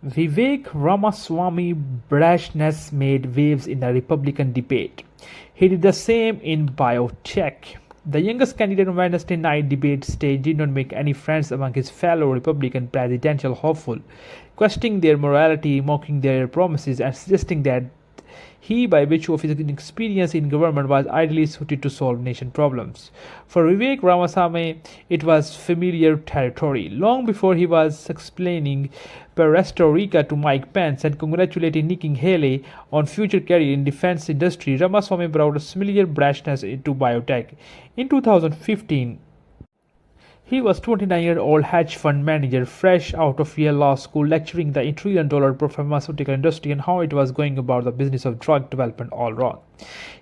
Vivek Ramaswamy Brashness made waves in the Republican debate. He did the same in biotech. The youngest candidate on Wednesday night debate stage did not make any friends among his fellow Republican presidential hopeful, questioning their morality, mocking their promises, and suggesting that he, by virtue of his experience in government, was ideally suited to solve nation problems. For Vivek Ramaswamy, it was familiar territory. Long before he was explaining perestroika to Mike Pence and congratulating Nikki Haley on future career in defense industry, Ramaswamy brought a similar brashness into biotech. In 2015, he was 29-year-old hedge fund manager fresh out of Yale Law School lecturing the trillion-dollar pharmaceutical industry and how it was going about the business of drug development all wrong.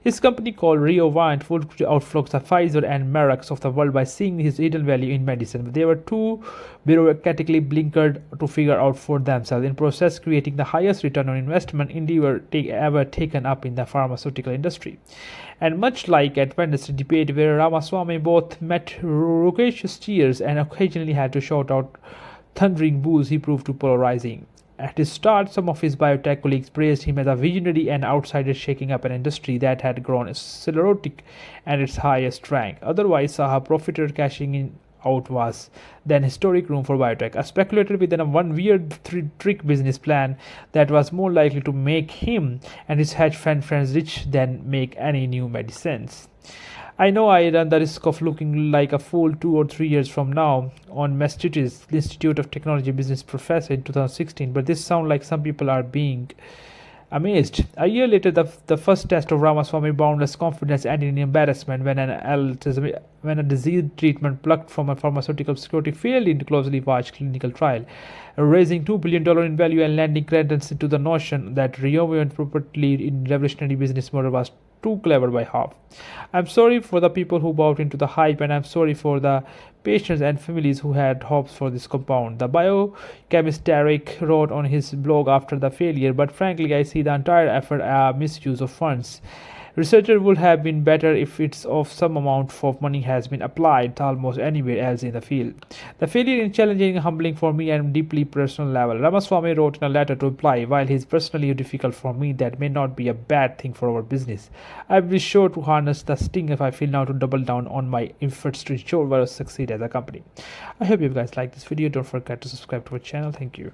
His company called Riovant would outflux the Pfizer and Merck of the world by seeing his hidden value in medicine. But they were too bureaucratically blinkered to figure out for themselves, in process creating the highest return on investment endeavor ever taken up in the pharmaceutical industry. And much like at Wednesday debate where Ramaswamy both met raucous cheers and occasionally had to shout out thundering boos, he proved too polarizing. At his start, some of his biotech colleagues praised him as a visionary and outsider shaking up an industry that had grown sclerotic at its highest rank. Otherwise, saw a profiteer cashing in out was then historic room for biotech, a speculator within a one weird trick business plan that was more likely to make him and his hedge fund friends rich than make any new medicines. I know I run the risk of looking like a fool 2 or 3 years from now on Massachusetts Institute of Technology business professor in 2016, but this sounds like some people are being amazed. A year later, the first test of Ramaswamy boundless confidence ended in embarrassment when a disease treatment plucked from a pharmaceutical security failed in a closely watched clinical trial, raising $2 billion in value and lending credence to the notion that Riovant properly in revolutionary business model was too clever by half. I'm sorry for the people who bought into the hype, and I'm sorry for the patients and families who had hopes for this compound. The biochemist Derek wrote on his blog after the failure, but frankly, I see the entire effort a misuse of funds. Researcher would have been better if it's of some amount of money has been applied to almost anywhere else in the field. The failure is challenging and humbling for me and deeply personal level. Ramaswamy wrote in a letter to imply, while it is personally difficult for me, that may not be a bad thing for our business. I will be sure to harness the sting if I feel now to double down on my efforts to ensure we will succeed as a company. I hope you guys like this video. Don't forget to subscribe to our channel. Thank you.